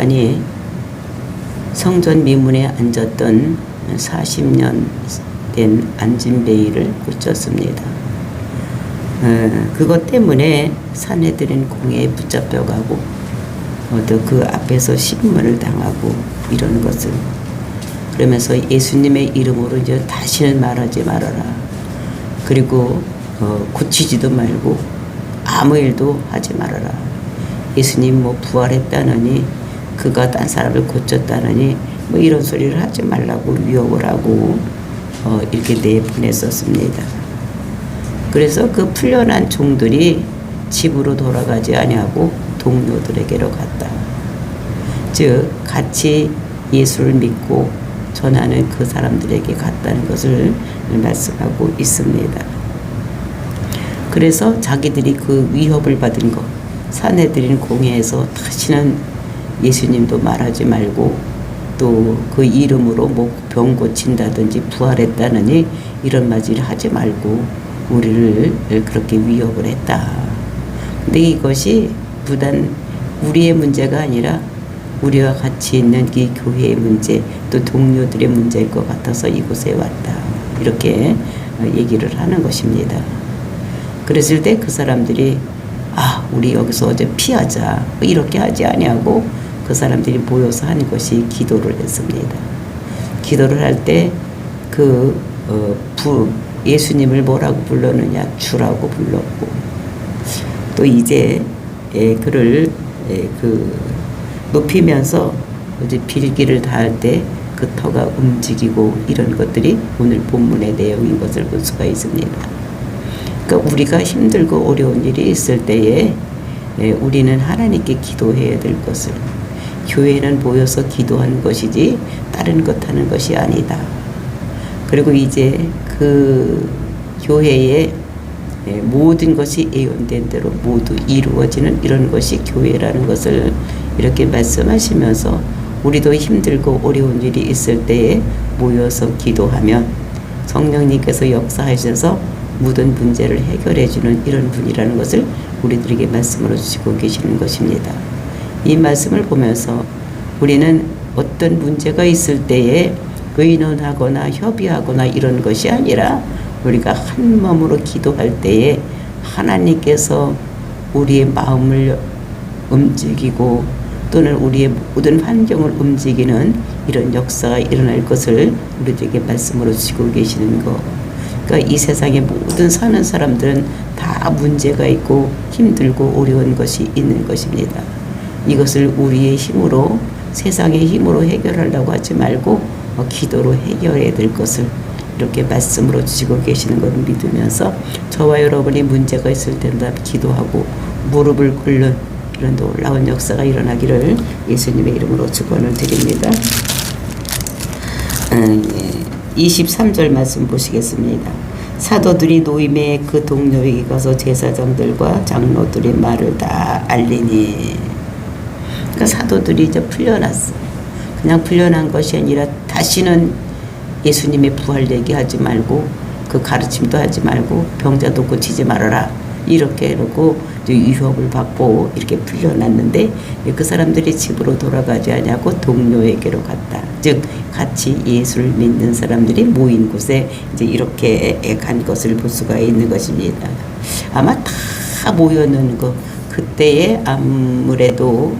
시간이 성전 미문에 앉았던 40년 된 안진뱅이를 고쳤습니다. 그것 때문에 산헤드린 공회에 붙잡혀가고 또 그 앞에서 신문을 당하고 이런 것을, 그러면서 예수님의 이름으로 이제 다시는 말하지 말아라. 그리고 고치지도 말고 아무 일도 하지 말아라. 예수님 뭐 부활했다느니, 그가 딴 사람을 고쳤다느니 뭐 이런 소리를 하지 말라고 위협을 하고 이렇게 내보냈었습니다. 그래서 그 풀려난 종들이 집으로 돌아가지 아니하고 동료들에게로 갔다. 즉 같이 예수를 믿고 전하는 그 사람들에게 갔다는 것을 말씀하고 있습니다. 그래서 자기들이 그 위협을 받은 것, 산헤드린 공회에서 다시는 예수님도 말하지 말고 또 그 이름으로 뭐 병 고친다든지 부활했다느니 이런 말을 하지 말고 우리를 그렇게 위협을 했다. 근데 이것이 부단 우리의 문제가 아니라 우리와 같이 있는 이 교회의 문제, 또 동료들의 문제일 것 같아서 이곳에 왔다. 이렇게 얘기를 하는 것입니다. 그랬을 때 그 사람들이 우리 여기서 어제 피하자 이렇게 하지 아니하고 그 사람들이 모여서 한 것이 기도를 했습니다. 기도를 할 때 예수님을 뭐라고 불렀느냐? 주라고 불렀고, 또 이제 그를 높이면서 이제 빌기를 다할 때 그 터가 움직이고 이런 것들이 오늘 본문의 내용인 것을 볼 수가 있습니다. 그러니까 우리가 힘들고 어려운 일이 있을 때에 우리는 하나님께 기도해야 될 것을, 교회는 모여서 기도하는 것이지 다른 것 하는 것이 아니다. 그리고 이제 그 교회에 모든 것이 예언된 대로 모두 이루어지는 이런 것이 교회라는 것을 이렇게 말씀하시면서 우리도 힘들고 어려운 일이 있을 때에 모여서 기도하면 성령님께서 역사하셔서 모든 문제를 해결해 주는 이런 분이라는 것을 우리들에게 말씀으로 주시고 계시는 것입니다. 이 말씀을 보면서 우리는 어떤 문제가 있을 때에 의논하거나 협의하거나 이런 것이 아니라 우리가 한 마음으로 기도할 때에 하나님께서 우리의 마음을 움직이고 또는 우리의 모든 환경을 움직이는 이런 역사가 일어날 것을 우리들에게 말씀으로 주시고 계시는 것. 그러니까 이 세상의 모든 사는 사람들은 다 문제가 있고 힘들고 어려운 것이 있는 것입니다. 이것을 우리의 힘으로, 세상의 힘으로 해결하려고 하지 말고 기도로 해결해야 될 것을 이렇게 말씀으로 주시고 계시는 것을 믿으면서 저와 여러분이 문제가 있을 때마다 기도하고 무릎을 꿇는 이런 놀라운 역사가 일어나기를 예수님의 이름으로 축원을 드립니다. 23절 말씀 보시겠습니다. 사도들이 노임에 그 동료에게 가서 제사장들과 장로들의 말을 다 알리니, 그러니까 사도들이 이제 풀려났어. 그냥 풀려난 것이 아니라 다시는 예수님의 부활 얘기하지 말고 그 가르침도 하지 말고 병자도 고치지 말아라 이렇게 해놓고 위협을 받고 이렇게 풀려났는데 그 사람들이 집으로 돌아가지 않냐고 동료에게로 갔다. 즉 같이 예수를 믿는 사람들이 모인 곳에 이제 이렇게 간 것을 볼 수가 있는 것입니다. 아마 다 모여는 거 그때에 아무래도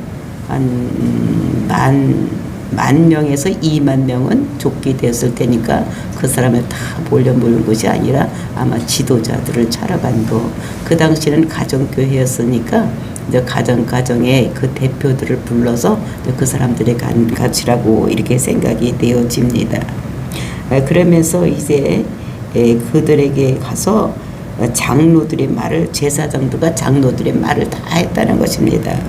한 만 명에서 2만 명은 족기됐을 테니까 그 사람을 다 몰려모는 것이 아니라 아마 지도자들을 차려간 거. 그 당시는 가정교회였으니까 이제 가정에 그 대표들을 불러서 그 사람들의 가치라고 이렇게 생각이 되어집니다. 그러면서 이제 그들에게 가서 장로들의 말을, 제사장들과 장로들의 말을 다 했다는 것입니다.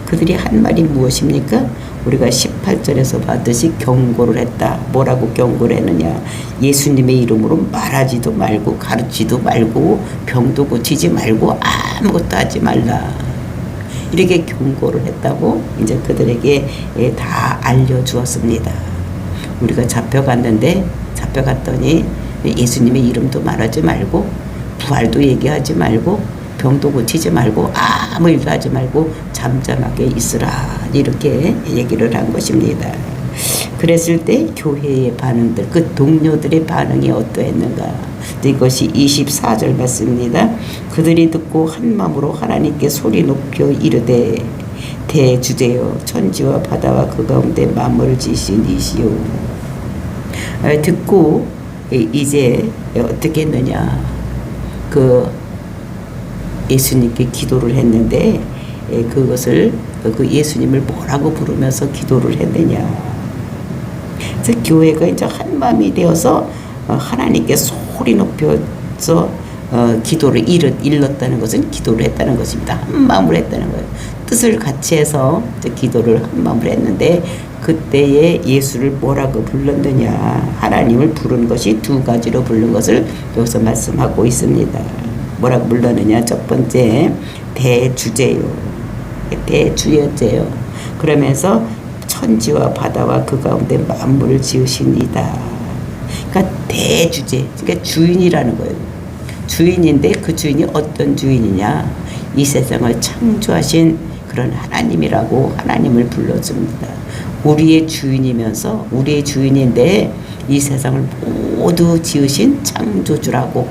그들이 한 말이 무엇입니까? 우리가 18절에서 봤듯이 경고를 했다. 뭐라고 경고를 했느냐? 예수님의 이름으로 말하지도 말고 가르치지도 말고 병도 고치지 말고 아무것도 하지 말라. 이렇게 경고를 했다고 이제 그들에게 다 알려주었습니다. 우리가 잡혀갔더니 예수님의 이름도 말하지 말고 부활도 얘기하지 말고 병도 고치지 말고 아무 일도 하지 말고 잠잠하게 있으라 이렇게 얘기를 한 것입니다. 그랬을 때 교회의 반응들, 그 동료들의 반응이 어떠했는가? 이것이 24절 말씀입니다. 그들이 듣고 한 마음으로 하나님께 소리 높여 이르되 대주제여 천지와 바다와 그 가운데 만물을 지으신 이시오. 듣고 이제 어떻게 했느냐? 그 예수님께 기도를 했는데 그것을 그 예수님을 뭐라고 부르면서 기도를 했느냐? 그래서 교회가 이제 한 마음이 되어서 하나님께 소리 높여서 기도를 일렀다는 것은 기도를 했다는 것입니다. 한 마음으로 했다는 거예요. 뜻을 같이 해서 기도를 한 마음으로 했는데 그때에 예수를 뭐라고 불렀느냐? 하나님을 부른 것이 두 가지로 부른 것을 여기서 말씀하고 있습니다. 뭐라고 불렀느냐? 첫 번째 대주제요. 대주여제요. 그러면서 천지와 바다와 그 가운데 만물을 지으십니다. 그러니까 대주제, 그러니까 주인이라는 거예요. 주인인데 그 주인이 어떤 주인이냐? 이 세상을 창조하신 그런 하나님이라고 하나님을 불러줍니다. 우리의 주인이면서 우리의 주인인데 이 세상을 모두 지으신 창조주라고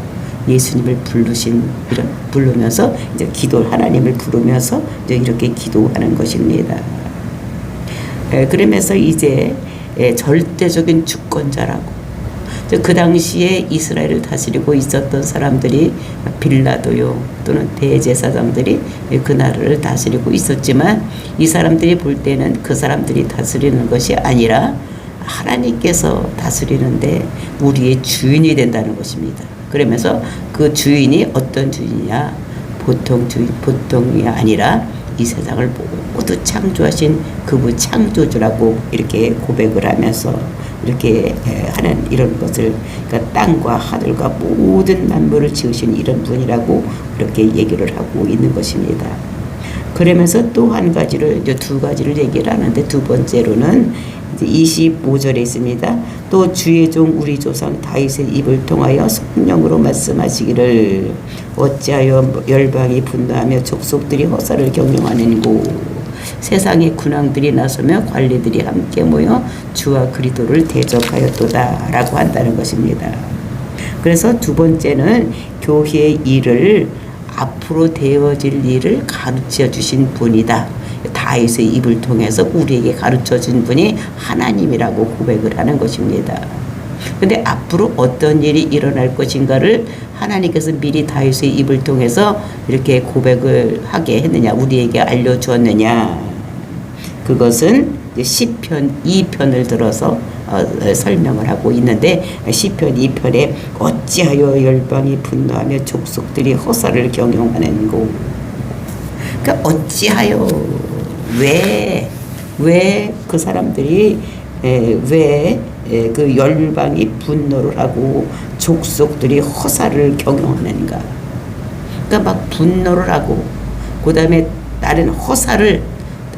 예수님을 부르면서 이제 하나님을 부르면서 이제 이렇게 기도하는 것입니다. 그러면서 이제 절대적인 주권자라고. 그 당시에 이스라엘을 다스리고 있었던 사람들이 빌라도요 또는 대제사장들이 그 나라를 다스리고 있었지만 이 사람들이 볼 때는 그 사람들이 다스리는 것이 아니라 하나님께서 다스리는데 우리의 주인이 된다는 것입니다. 그러면서 그 주인이 어떤 주인이냐? 보통이 아니라 이 세상을 모두 창조하신 그분 창조주라고 이렇게 고백을 하면서 이렇게 하는 이런 것을, 그러니까 땅과 하늘과 모든 만물을 지으신 이런 분이라고 그렇게 얘기를 하고 있는 것입니다. 그러면서 또 한 가지를, 이제 두 가지를 얘기를 하는데 두 번째로는 이제 25절에 있습니다. 또 주의 종 우리 조상 다윗의 입을 통하여 성령으로 말씀하시기를 어찌하여 열방이 분노하며 족속들이 허사를 경영하는고 세상의 군왕들이 나서며 관리들이 함께 모여 주와 그리스도를 대적하였도다 라고 한다는 것입니다. 그래서 두 번째는 교회의 일을 앞으로 되어질 일을 가르쳐 주신 분이다. 다윗의 입을 통해서 우리에게 가르쳐 준 분이 하나님이라고 고백을 하는 것입니다. 근데 앞으로 어떤 일이 일어날 것인가를 하나님께서 미리 다윗의 입을 통해서 이렇게 고백을 하게 했느냐, 우리에게 알려주었느냐. 그것은 시편 2편을 들어서 설명을 하고 있는데 시편 2편에 어찌하여 열방이 분노하며 족속들이 허사를 경영하는고. 그러니까 어찌하여 왜 그 사람들이 왜 그 열방이 분노를 하고 족속들이 허사를 경영하는가. 그러니까 막 분노를 하고 그 다음에 다른 허사를,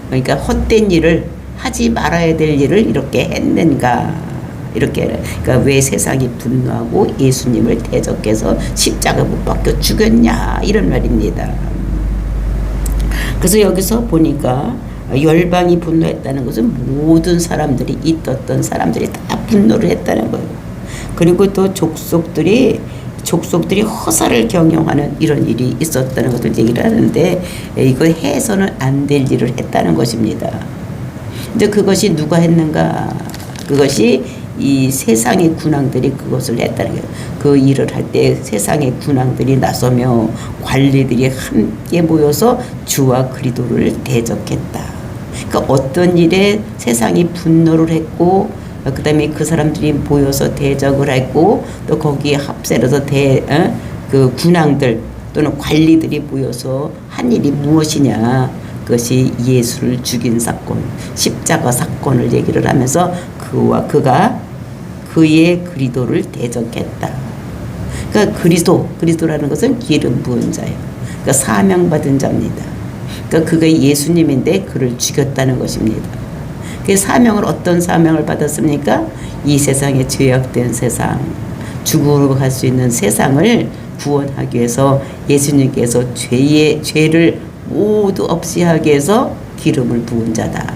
그러니까 헛된 일을 하지 말아야 될 일을 이렇게 했는가. 이렇게, 그러니까 왜 세상이 분노하고 예수님을 대적해서 십자가 못 박혀 죽였냐 이런 말입니다. 그래서 여기서 보니까 열방이 분노했다는 것은 모든 사람들이, 있었던 사람들이 다 분노를 했다는 거예요. 그리고 또 족속들이 허사를 경영하는 이런 일이 있었다는 것을 얘기를 하는데 이거 해서는 안 될 일을 했다는 것입니다. 근데 그것이 누가 했는가? 그것이 이 세상의 군왕들이 그것을 했다는 거예요. 그 일을 할 때 세상의 군왕들이 나서며 관리들이 함께 모여서 주와 그리스도를 대적했다. 그러니까 어떤 일에 세상이 분노를 했고 그 다음에 그 사람들이 모여서 대적을 했고 또 거기에 합세해서 그 군왕들 또는 관리들이 모여서 한 일이 무엇이냐. 그것이 예수를 죽인 사건, 십자가 사건을 얘기를 하면서 그가 그의 그리스도를 대적했다. 그러니까 그리스도라는 것은 기름 부은 자예요. 그러니까 사명받은 자입니다. 그러니까 그가 예수님인데 그를 죽였다는 것입니다. 그 사명을, 어떤 사명을 받았습니까? 이 세상에 죄악된 세상, 죽음으로 갈 수 있는 세상을 구원하기 위해서 예수님께서 죄를 모두 없이 하기 위해서 기름을 부은 자다.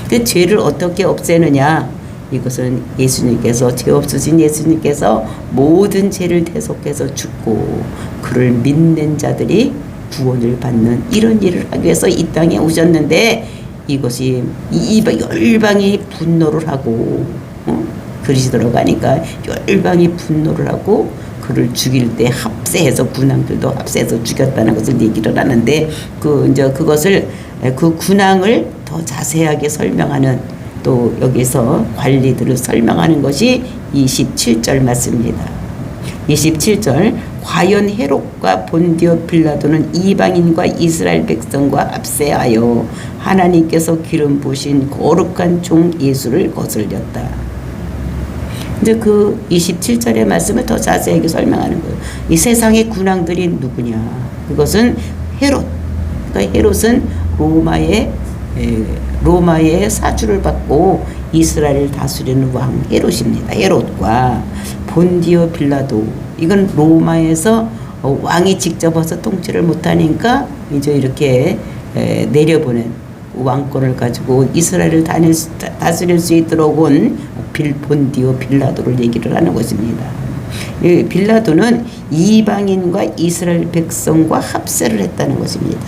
그 죄를 어떻게 없애느냐? 이것은 예수님께서, 죄 없으신 예수님께서 모든 죄를 대속해서 죽고 그를 믿는 자들이 구원을 받는 이런 일을 하기 위해서 이 땅에 오셨는데, 이것이 열방이 분노를 하고 그리스도로 가니까 열방이 분노를 하고 그를 죽일 때 합세해서, 군왕들도 합세해서 죽였다는 것을 얘기를 하는데, 그것을, 그 군왕을 더 자세하게 설명하는, 또 여기서 관리들을 설명하는 것이 27절 말씀입니다. 27절, 과연 헤롯과 본디오 빌라도는 이방인과 이스라엘 백성과 합세하여 하나님께서 기름 부으신 거룩한 종 예수를 거슬렸다. 이제 그 27절의 말씀을 더 자세하게 설명하는 거예요. 이 세상의 군왕들이 누구냐? 그것은 헤롯. 그러니까 헤롯은 로마의 사주를 받고 이스라엘을 다스리는 왕 헤롯입니다. 헤롯과 본디오 빌라도, 이건 로마에서 왕이 직접 와서 통치를 못하니까 이제 이렇게 내려보낸 왕권을 가지고 이스라엘을 다스릴 수 있도록 온 본디오 빌라도를 얘기를 하는 것입니다. 빌라도는 이방인과 이스라엘 백성과 합세를 했다는 것입니다.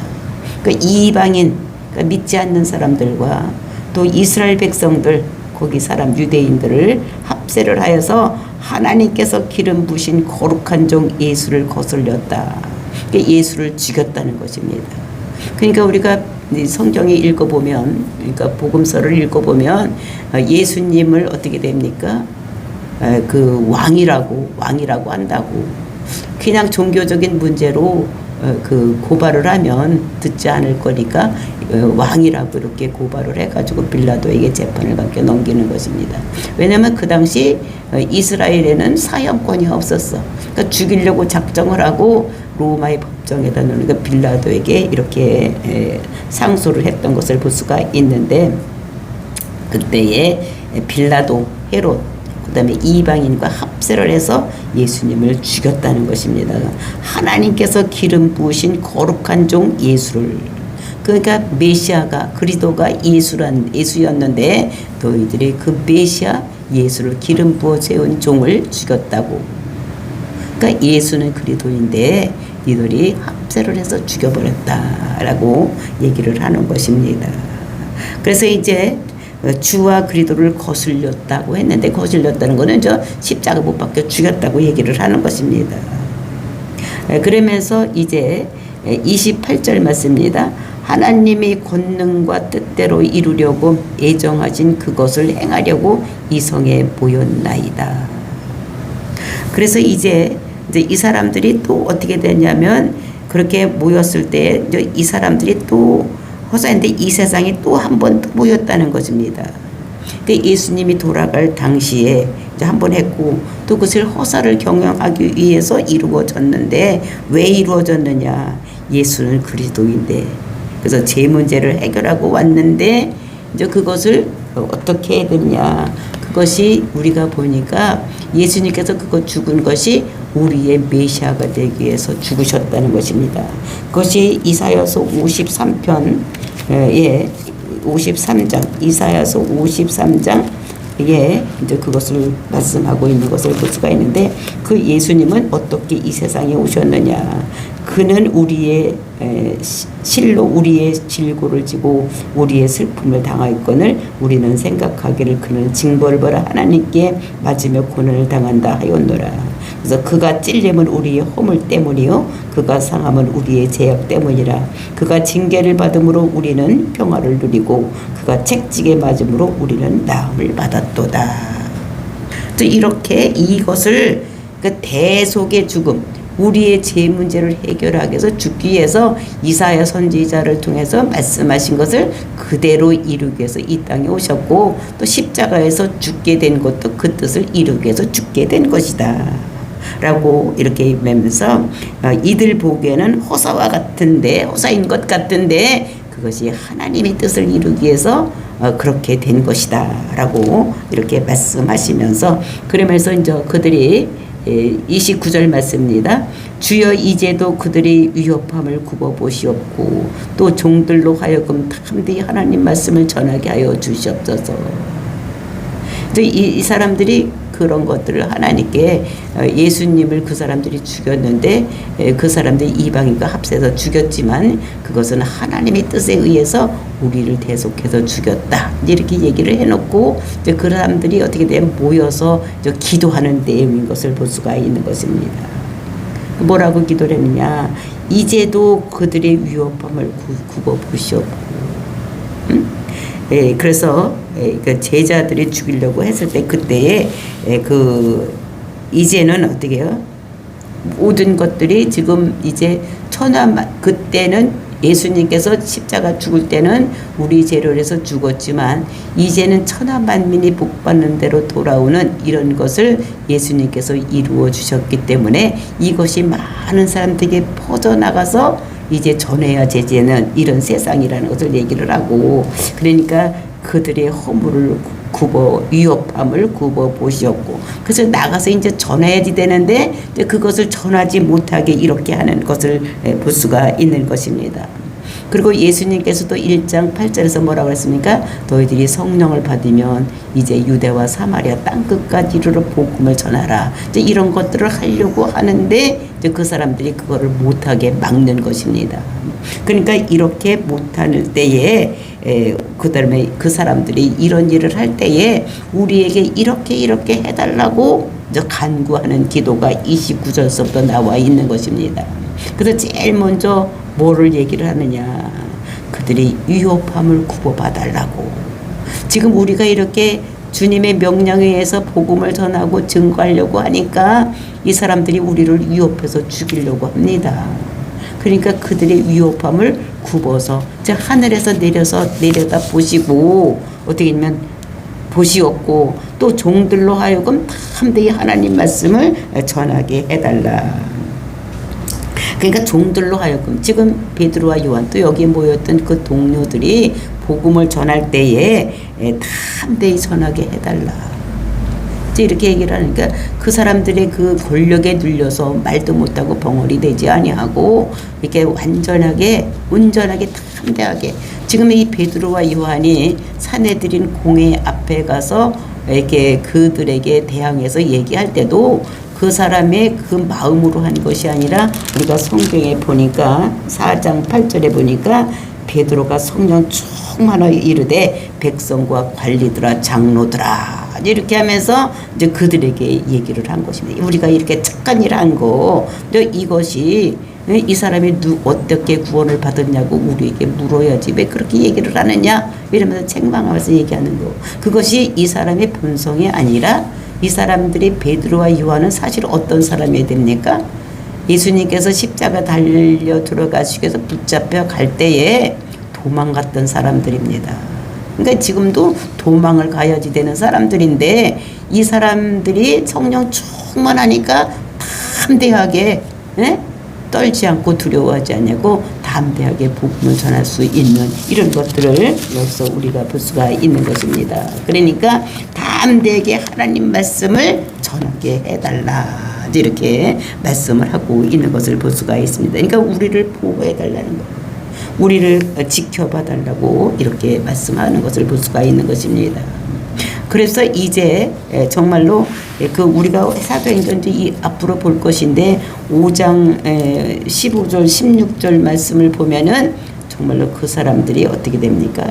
그러니까 이방인, 그러니까 믿지 않는 사람들과 또 이스라엘 백성들, 거기 사람 유대인들을 합세를 하여서 하나님께서 기름 부으신 거룩한 종 예수를 거슬렸다. 그러니까 예수를 죽였다는 것입니다. 그러니까 우리가 성경에 읽어보면, 그러니까 복음서를 읽어보면 예수님을 어떻게 됩니까? 그 왕이라고 한다고. 그냥 종교적인 문제로 그 고발을 하면 듣지 않을 거니까 왕이라고 이렇게 고발을 해가지고 빌라도에게 재판을 받게 넘기는 것입니다. 왜냐하면 그 당시 이스라엘에는 사형권이 없었어. 그러니까 죽이려고 작정을 하고 로마의 법정에다 놓으니까 빌라도에게 이렇게 상소를 했던 것을 볼 수가 있는데, 그때에 빌라도, 헤롯, 그 다음에 이방인과 합세를 해서 예수님을 죽였다는 것입니다. 하나님께서 기름 부으신 거룩한 종 예수를, 그러니까 메시아가, 그리스도가 예수였는데 너희들이 그 메시아 예수를 기름 부어 세운 종을 죽였다고. 그러니까 예수는 그리스도인데 니들이 합세를 해서 죽여버렸다라고 얘기를 하는 것입니다. 그래서 이제 주와 그리스도를 거슬렸다고 했는데, 거슬렸다는 것은 십자가 못 박혀 죽였다고 얘기를 하는 것입니다. 그러면서 이제 28절 말씀입니다. 하나님이 권능과 뜻대로 이루려고 예정하신 그것을 행하려고 이성에 모였나이다. 그래서 이제 이 사람들이 또 어떻게 되냐면, 그렇게 모였을 때 이 사람들이 또 허사인데 이 세상에 또 한 번 모였다는 것입니다. 예수님이 돌아갈 당시에 한 번 했고, 또 그것을 허사를 경영하기 위해서 이루어졌는데, 왜 이루어졌느냐? 예수는 그리스도인데, 그래서 제 문제를 해결하고 왔는데, 이제 그것을 어떻게 해야 되냐? 그것이 우리가 보니까 예수님께서 그거 죽은 것이 우리의 메시아가 되기 위해서 죽으셨다는 것입니다. 그것이 이사야서 53편 53장, 이사야서 53장 이제 그것을 말씀하고 있는 것을 볼 수가 있는데, 그 예수님은 어떻게 이 세상에 오셨느냐? 그는 우리의 실로 우리의 질고를 지고 우리의 슬픔을 당하였거늘 우리는 생각하기를 그는 징벌을 받아 하나님께 맞으며 고난을 당한다 하였노라. 그래서 그가 찔림은 우리의 허물 때문이요 그가 상함은 우리의 죄악 때문이라. 그가 징계를 받음으로 우리는 평화를 누리고 그가 채찍에 맞음으로 우리는 나음을 받았도다. 또 이렇게 이것을 그 대속의 죽음, 우리의 죄 문제를 해결하기 위해서 죽기 위해서 이사야 선지자를 통해서 말씀하신 것을 그대로 이루기 위해서 이 땅에 오셨고, 또 십자가에서 죽게 된 것도 그 뜻을 이루기 위해서 죽게 된 것이다 라고 이렇게 맺면서 이들 보기에는 허사와 같은데, 허사인 것 같은데 그것이 하나님의 뜻을 이루기 위해서 그렇게 된 것이다 라고 이렇게 말씀하시면서, 그러면서 이제 그들이 29절 말씀입니다. 주여 이제도 그들이 위협함을 굽어보시옵고 또 종들로 하여금 담대히 하나님 말씀을 전하게 하여 주시옵소서. 이 사람들이 그런 것들을 하나님께 예수님을 그 사람들이 죽였는데 그 사람들이 이방인과 합세해서 죽였지만 그것은 하나님의 뜻에 의해서 우리를 대속해서 죽였다. 이렇게 얘기를 해놓고 이제 그 사람들이 어떻게 되면 모여서 기도하는 내용인 것을 볼 수가 있는 것입니다. 뭐라고 기도를 했느냐. 이제도 그들의 위협함을 굽어보시옵고 그래서 그 제자들이 죽이려고 했을 때 그때에 이제는 어떻게 해요? 모든 것들이 지금 이제 그때는 예수님께서 십자가 죽을 때는 우리 죄로 해서 죽었지만 이제는 천하만민이 복받는 대로 돌아오는 이런 것을 예수님께서 이루어 주셨기 때문에 이것이 많은 사람들에게 퍼져나가서 이제 전해야 제재는 이런 세상이라는 것을 얘기를 하고 그러니까 그들의 허물을 위협함을 굽어보시었고 그래서 나가서 이제 전해야지 되는데 이제 그것을 전하지 못하게 이렇게 하는 것을 볼 수가 있는 것입니다. 그리고 예수님께서도 1장 8절에서 뭐라고 했습니까? 너희들이 성령을 받으면 이제 유대와 사마리아 땅끝까지 이르러 복음을 전하라. 이제 이런 것들을 하려고 하는데 이제 그 사람들이 그거를 못하게 막는 것입니다. 그러니까 이렇게 못하는 때에 그 다음에 그 사람들이 이런 일을 할 때에 우리에게 이렇게 해달라고 간구하는 기도가 29절서부터 나와 있는 것입니다. 그래서 제일 먼저 뭐를 얘기를 하느냐. 그들이 위협함을 굽어봐달라고. 지금 우리가 이렇게 주님의 명령에 의해서 복음을 전하고 증거하려고 하니까 이 사람들이 우리를 위협해서 죽이려고 합니다. 그러니까 그들의 위협함을 굽어서 하늘에서 내려다 보시고 어떻게 하면 보시옵고 또 종들로 하여금 담대히 하나님 말씀을 전하게 해달라. 그러니까 종들로 하여금 지금 베드로와 요한 또 여기 모였던 그 동료들이 복음을 전할 때에 담대히 전하게 해달라. 이렇게 얘기를 하니까 그 사람들의 그 권력에 눌려서 말도 못하고 벙어리 되지 아니하고 이렇게 온전하게 담대하게 지금 이 베드로와 요한이 사내들인 공회 앞에 가서 이렇게 그들에게 대항해서 얘기할 때도 그 사람의 그 마음으로 한 것이 아니라 우리가 성경에 보니까 4장 8절에 보니까 베드로가 성령 충만하여 이르되 백성과 관리들아 장로들아 이렇게 하면서 이제 그들에게 얘기를 한 것입니다. 우리가 이렇게 착한 일을 한 거 이것이 이 사람이 어떻게 구원을 받았냐고 우리에게 물어야지 왜 그렇게 얘기를 하느냐 이러면서 책망하면서 얘기하는 거. 그것이 이 사람의 본성이 아니라 이 사람들이 베드로와 요한은 사실 어떤 사람이 됩니까? 예수님께서 십자가 달려 들어가시기 위해서 붙잡혀 갈 때에 도망갔던 사람들입니다. 그러니까 지금도 도망을 가야지 되는 사람들인데 이 사람들이 성령 충만하니까 담대하게 떨지 않고 두려워하지 않냐고 담대하게 복음을 전할 수 있는 이런 것들을 여기서 우리가 볼 수가 있는 것입니다. 그러니까 담대하게 하나님 말씀을 전하게 해달라 이렇게 말씀을 하고 있는 것을 볼 수가 있습니다. 그러니까 우리를 보호해달라는 것, 우리를 지켜봐달라고 이렇게 말씀하는 것을 볼 수가 있는 것입니다. 그래서 이제 정말로 그 우리가 사도행전 이 앞으로 볼 것인데 5장 15절 16절 말씀을 보면은 정말로 그 사람들이 어떻게 됩니까?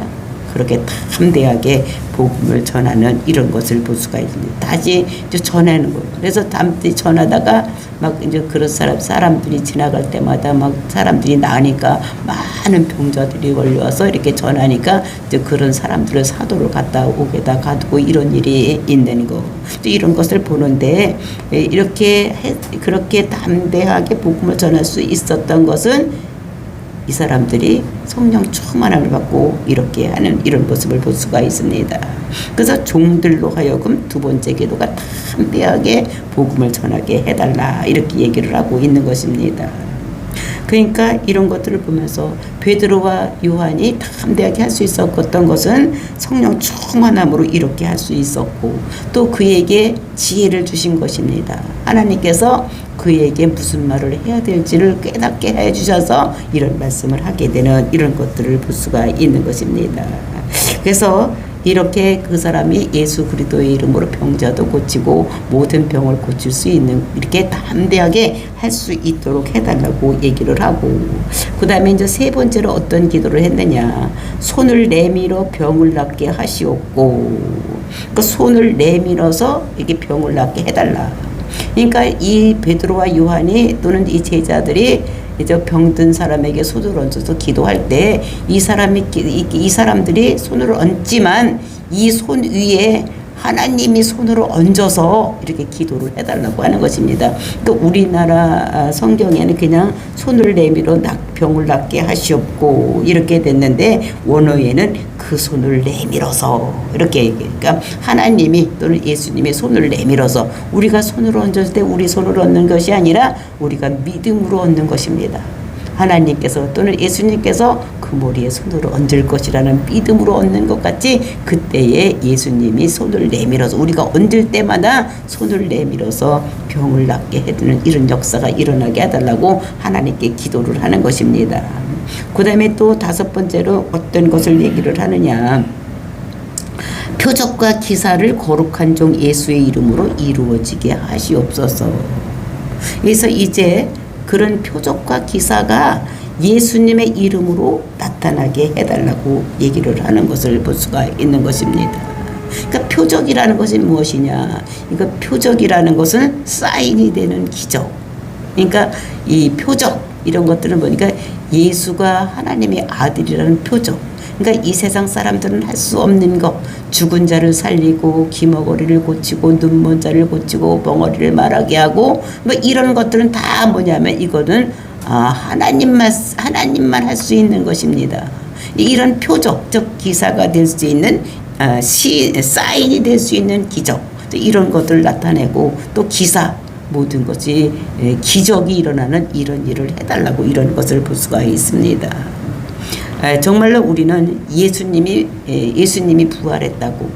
그렇게 담대하게 복음을 전하는 이런 것을 볼 수가 있습니다. 다시 이제 전하는 거예요. 그래서 담대히 전하다가 막 이제 그런 사람들이 지나갈 때마다 막 사람들이 나으니까 많은 병자들이 걸려와서 이렇게 전하니까 이제 그런 사람들을 사도를 갖다 옥에다 가두고 이런 일이 있는 거. 또 이런 것을 보는데 그렇게 담대하게 복음을 전할 수 있었던 것은 이 사람들이 성령 충만함을 받고 이렇게 하는 이런 모습을 볼 수가 있습니다. 그래서 종들로 하여금 두 번째 기도가 담대하게 복음을 전하게 해달라 이렇게 얘기를 하고 있는 것입니다. 그러니까 이런 것들을 보면서 베드로와 요한이 담대하게 할 수 있었던 것은 성령 충만함으로 이렇게 할 수 있었고, 또 그에게 지혜를 주신 것입니다. 하나님께서 그에게 무슨 말을 해야 될지를 깨닫게 해주셔서 이런 말씀을 하게 되는 이런 것들을 볼 수가 있는 것입니다. 그래서 이렇게 그 사람이 예수 그리스도의 이름으로 병자도 고치고 모든 병을 고칠 수 있는, 이렇게 담대하게 할 수 있도록 해달라고 얘기를 하고, 그 다음에 이제 세 번째로 어떤 기도를 했느냐, 손을 내밀어 병을 낫게 하시옵고, 그 손을 내밀어서 이렇게 병을 낫게 해달라. 그러니까 이 베드로와 요한이 또는 이 제자들이 이제 병든 사람에게 손을 얹어서 기도할 때 이 사람들이 손을 얹지만 이 손 위에 하나님이 손으로 얹어서 이렇게 기도를 해달라고 하는 것입니다. 그러니까 우리나라 성경에는 그냥 손을 내밀어 병을 낫게 하시옵고 이렇게 됐는데, 원어에는 그 손을 내밀어서 이렇게 얘기해요. 그러니까 하나님이 또는 예수님의 손을 내밀어서, 우리가 손을 얹을 때 우리 손을 얹는 것이 아니라 우리가 믿음으로 얹는 것입니다. 하나님께서 또는 예수님께서 그 머리에 손으로 얹을 것이라는 믿음으로 얹는 것 같이, 그때에 예수님이 손을 내밀어서, 우리가 얹을 때마다 손을 내밀어서 병을 낫게 해주는 이런 역사가 일어나게 해달라고 하나님께 기도를 하는 것입니다. 그 다음에 또 다섯 번째로 어떤 것을 얘기를 하느냐, 표적과 기사를 거룩한 종 예수의 이름으로 이루어지게 하시옵소서. 그래서 이제 그런 표적과 기사가 예수님의 이름으로 나타나게 해달라고 얘기를 하는 것을 볼 수가 있는 것입니다. 그러니까 표적이라는 것이 무엇이냐, 이거 표적이라는 것은 사인이 되는 기적. 그러니까 이 표적 이런 것들은 보니까 예수가 하나님의 아들이라는 표적. 그러니까 이 세상 사람들은 할 수 없는 것, 죽은 자를 살리고 귀머거리를 고치고 눈먼 자를 고치고 벙어리를 말하게 하고 뭐 이런 것들은 다 뭐냐면 이거는 하나님만 할 수 있는 것입니다. 이런 표적, 즉 기사가 될 수 있는 사인이 될 수 있는 기적, 이런 것들을 나타내고, 또 기사, 모든 것이 기적이 일어나는 이런 일을 해달라고 이런 것을 볼 수가 있습니다. 정말로 우리는 예수님이 부활했다고.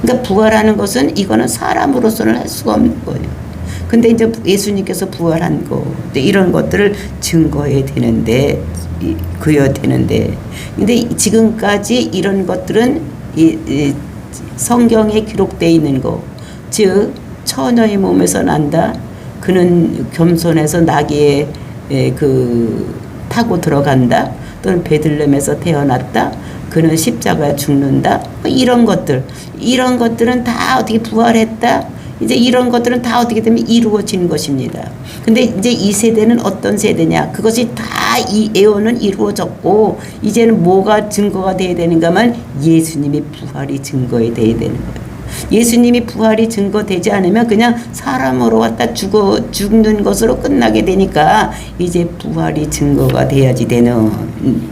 그러니까 부활하는 것은 이거는 사람으로서는 할 수가 없는 거예요. 근데 이제 예수님께서 부활한 거, 이런 것들을 증거해야 되는데, 근데 지금까지 이런 것들은 이 성경에 기록되어 있는 거, 즉 처녀의 몸에서 난다. 그는 겸손해서 나귀에 타고 들어간다. 또는 베들레헴에서 태어났다. 그는 십자가에 죽는다. 이런 것들은 다 어떻게 부활했다. 이제 이런 것들은 다 어떻게 되면 이루어진 것입니다. 근데 이제 이 세대는 어떤 세대냐? 그것이 다 이 애원은 이루어졌고, 이제는 뭐가 증거가 돼야 되는가면 예수님의 부활이 증거가 돼야 되는 거예요. 예수님이 부활이 증거되지 않으면 그냥 사람으로 왔다 죽는 것으로 끝나게 되니까, 이제 부활이 증거가 돼야지 되는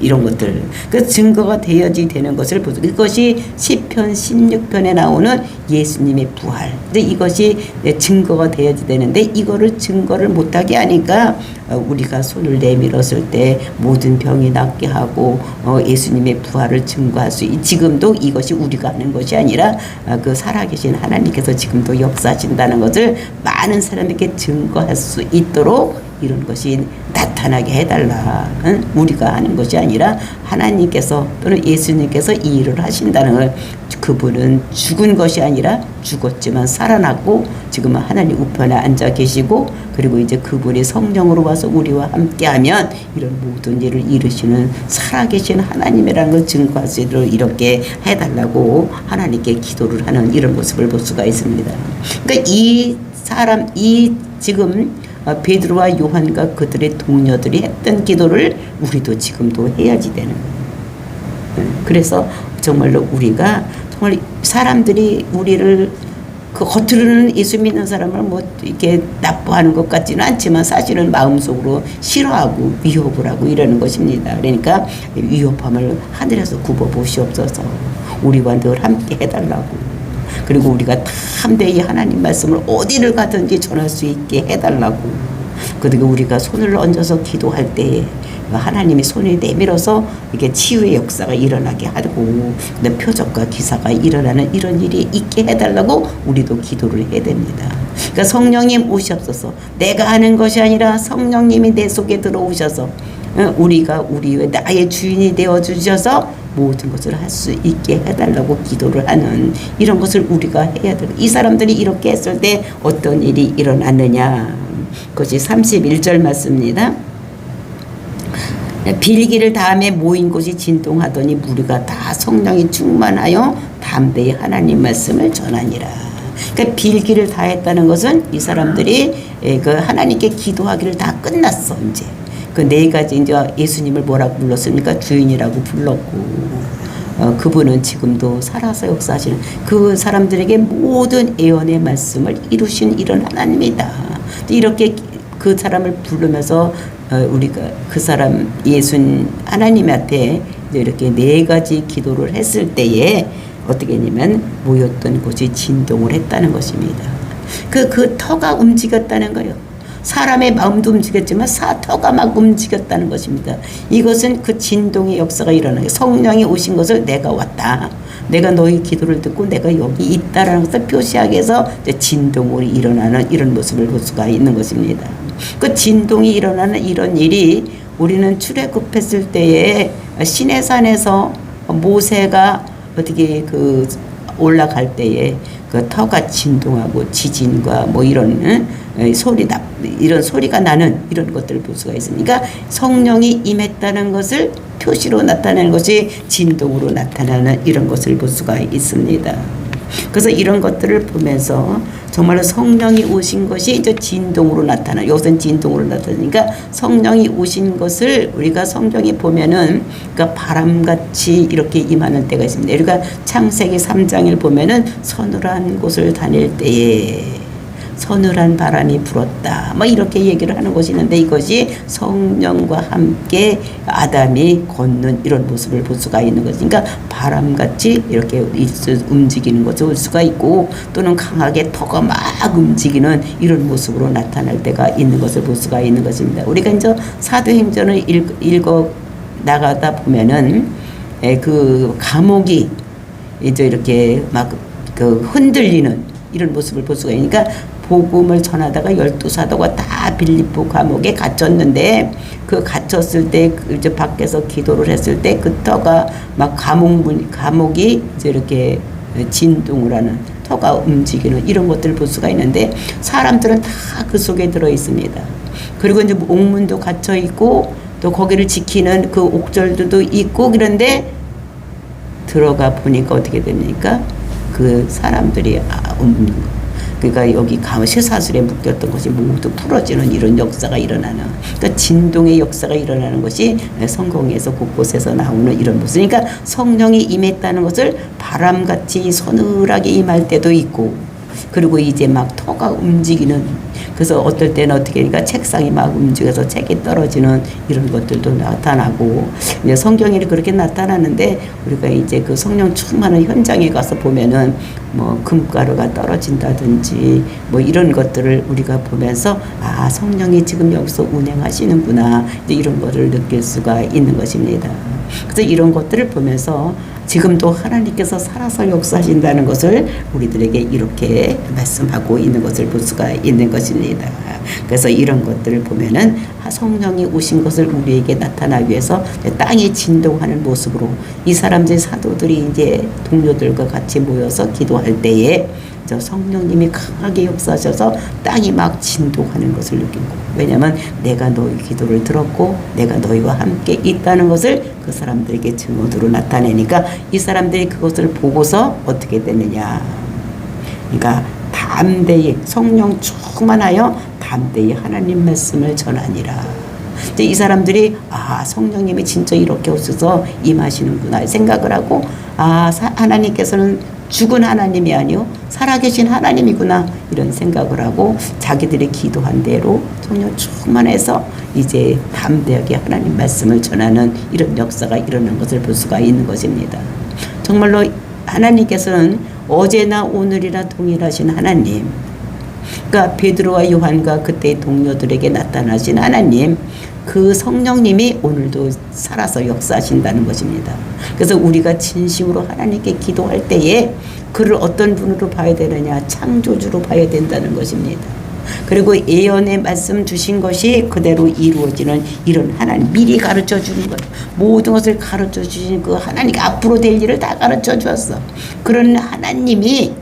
이런 것들, 그 증거가 돼야지 되는 것을 보죠. 이것이 시편 16편에 나오는 예수님의 부활. 근데 이것이 증거가 돼야지 되는데, 이거를 증거를 못하게 하니까 우리가 손을 내밀었을 때 모든 병이 낫게 하고 예수님의 부활을 증거할 수 지금도 이것이 우리가 하는 것이 아니라 그 살아계신 하나님께서 지금도 역사하신다는 것을 많은 사람에게 증거할 수 있도록 이런 것이 나타나게 해달라. 우리가 하는 것이 아니라 하나님께서 또는 예수님께서 이 일을 하신다는 걸, 그분은 죽은 것이 아니라 죽었지만 살아났고 지금은 하나님 우편에 앉아 계시고, 그리고 이제 그분이 성령으로 와서 우리와 함께하면 이런 모든 일을 이루시는 살아계신 하나님이라는 걸 증거할 수 있도록 이렇게 해달라고 하나님께 기도를 하는 이런 모습을 볼 수가 있습니다. 그러니까 지금 베드로와 요한과 그들의 동료들이 했던 기도를 우리도 지금도 해야지 되는 거예요. 그래서 정말로 우리가 정말 사람들이 우리를 그 겉으로는 예수 믿는 사람을 뭐 이렇게 나빠하는 것 같지는 않지만 사실은 마음속으로 싫어하고 위협을 하고 이러는 것입니다. 그러니까 위협함을 하늘에서 굽어보시옵소서. 우리와 늘 함께 해달라고. 그리고 우리가 담대히 하나님 말씀을 어디를 가든지 전할 수 있게 해달라고. 그리고 우리가 손을 얹어서 기도할 때에 하나님이 손을 내밀어서 이게 치유의 역사가 일어나게 하고 표적과 기사가 일어나는 이런 일이 있게 해달라고 우리도 기도를 해야 됩니다. 그러니까 성령님 오시옵소서. 내가 하는 것이 아니라 성령님이 내 속에 들어오셔서 우리가 우리의 나의 주인이 되어 주셔서 모든 것을 할 수 있게 해달라고 기도를 하는 이런 것을 우리가 해야 돼요. 이 사람들이 이렇게 했을 때 어떤 일이 일어났느냐. 그것이 31절 맞습니다. 빌기를 다음에 모인 곳이 진동하더니 무리가 다 성령이 충만하여 담대히 하나님 말씀을 전하니라. 그러니까 빌기를 다 했다는 것은 이 사람들이 그 하나님께 기도하기를 다 끝났어. 이제 그 네 가지 이제 예수님을 뭐라고 불렀습니까? 주인이라고 불렀고 그분은 지금도 살아서 역사하시는 그 사람들에게 모든 예언의 말씀을 이루신 이런 하나님이다. 이렇게 그 사람을 부르면서 우리가 그 사람 예수님 하나님한테 이렇게 네 가지 기도를 했을 때에 어떻게 했냐면 모였던 곳이 진동을 했다는 것입니다. 그 터가 움직였다는 거예요. 사람의 마음도 움직였지만 터가 막 움직였다는 것입니다. 이것은 그 진동의 역사가 일어나요. 성령이 오신 것을 내가 왔다. 내가 너희 기도를 듣고 내가 여기 있다라는 것을 표시하기 위해서 진동으로 일어나는 이런 모습을 볼 수가 있는 것입니다. 그 진동이 일어나는 이런 일이 우리는 출애굽했을 때에 시내산에서 모세가 어떻게 그 올라갈 때에 그 터가 진동하고 지진과 뭐 이런 이런 소리가 나는 이런 것들을 볼 수가 있으니까 성령이 임했다는 것을 표시로 나타내는 것이 진동으로 나타나는 이런 것을 볼 수가 있습니다. 그래서 이런 것들을 보면서 정말로 성령이 오신 것이 이제 진동으로 나타나, 여기서는 진동으로 나타나니까 성령이 오신 것을 우리가 성경에 보면은 그러니까 바람같이 이렇게 임하는 때가 있습니다. 우리가 창세기 3장을 보면은 서늘한 곳을 다닐 때에 서늘한 바람이 불었다. 뭐 이렇게 얘기를 하는 것이 있는데 이것이 성령과 함께 아담이 걷는 이런 모습을 볼 수가 있는 거죠. 그러니까 바람같이 이렇게 움직이는 것을 볼 수가 있고 또는 강하게 터가 막 움직이는 이런 모습으로 나타날 때가 있는 것을 볼 수가 있는 것입니다. 우리가 이제 사도행전을 읽어 나가다 보면은 그 감옥이 이제 이렇게 막 그 흔들리는 이런 모습을 볼 수가 있으니까 복음을 전하다가 12사도가 다 빌립보 감옥에 갇혔는데 그 갇혔을 때 이제 밖에서 기도를 했을 때 그 터가 막 감옥이 이제 이렇게 진동을 하는 터가 움직이는 이런 것들을 볼 수가 있는데 사람들은 다 그 속에 들어 있습니다. 그리고 이제 옥문도 갇혀 있고 또 거기를 지키는 그 옥절들도 있고 그런데 들어가 보니까 어떻게 됩니까? 그 사람들이 없는 거. 그러니까 여기 쇠사슬에 묶였던 것이 모두 풀어지는 이런 역사가 일어나는 그러니까 진동의 역사가 일어나는 것이 성경에서 곳곳에서 나오는 이런 모습. 그러니까 성령이 임했다는 것을 바람같이 서늘하게 임할 때도 있고 그리고 이제 막 터가 움직이는 그래서 어떨 때는 어떻게 하니까 책상이 막 움직여서 책이 떨어지는 이런 것들도 나타나고 이제 성경이 그렇게 나타나는데 우리가 이제 그 성령 충만한 현장에 가서 보면은 뭐 금가루가 떨어진다든지 뭐 이런 것들을 우리가 보면서 아 성령이 지금 여기서 운행하시는구나 이제 이런 것을 느낄 수가 있는 것입니다. 그래서 이런 것들을 보면서 지금도 하나님께서 살아서 역사하신다는 것을 우리들에게 이렇게 말씀하고 있는 것을 볼 수가 있는 것입니다. 그래서 이런 것들을 보면은 성령이 오신 것을 우리에게 나타나기 위해서 땅이 진동하는 모습으로 이 사람들 사도들이 이제 동료들과 같이 모여서 기도할 때에 저 성령님이 강하게 역사하셔서 땅이 막 진동하는 것을 느끼고 왜냐하면 내가 너희 기도를 들었고 내가 너희와 함께 있다는 것을 그 사람들에게 증언으로 나타내니까 이 사람들이 그것을 보고서 어떻게 됐느냐 그러니까 담대히 성령 충만하여 담대히 하나님 말씀을 전하니라. 이제 이 사람들이 아 성령님이 진짜 이렇게 오셔서 임하시는구나 생각을 하고 아 하나님께서는 죽은 하나님이 아니요 살아계신 하나님이구나 이런 생각을 하고 자기들이 기도한 대로 성령 충만해서 이제 담대하게 하나님 말씀을 전하는 이런 역사가 일어나는 것을 볼 수가 있는 것입니다. 정말로 하나님께서는 어제나 오늘이나 동일하신 하나님 그러니까 베드로와 요한과 그때의 동료들에게 나타나신 하나님, 그 성령님이 오늘도 살아서 역사하신다는 것입니다. 그래서 우리가 진심으로 하나님께 기도할 때에 그를 어떤 분으로 봐야 되느냐, 창조주로 봐야 된다는 것입니다. 그리고 예언의 말씀 주신 것이 그대로 이루어지는 이런 하나님, 미리 가르쳐 주는 것, 모든 것을 가르쳐 주신 그 하나님께 앞으로 될 일을 다 가르쳐 주었어. 그런 하나님이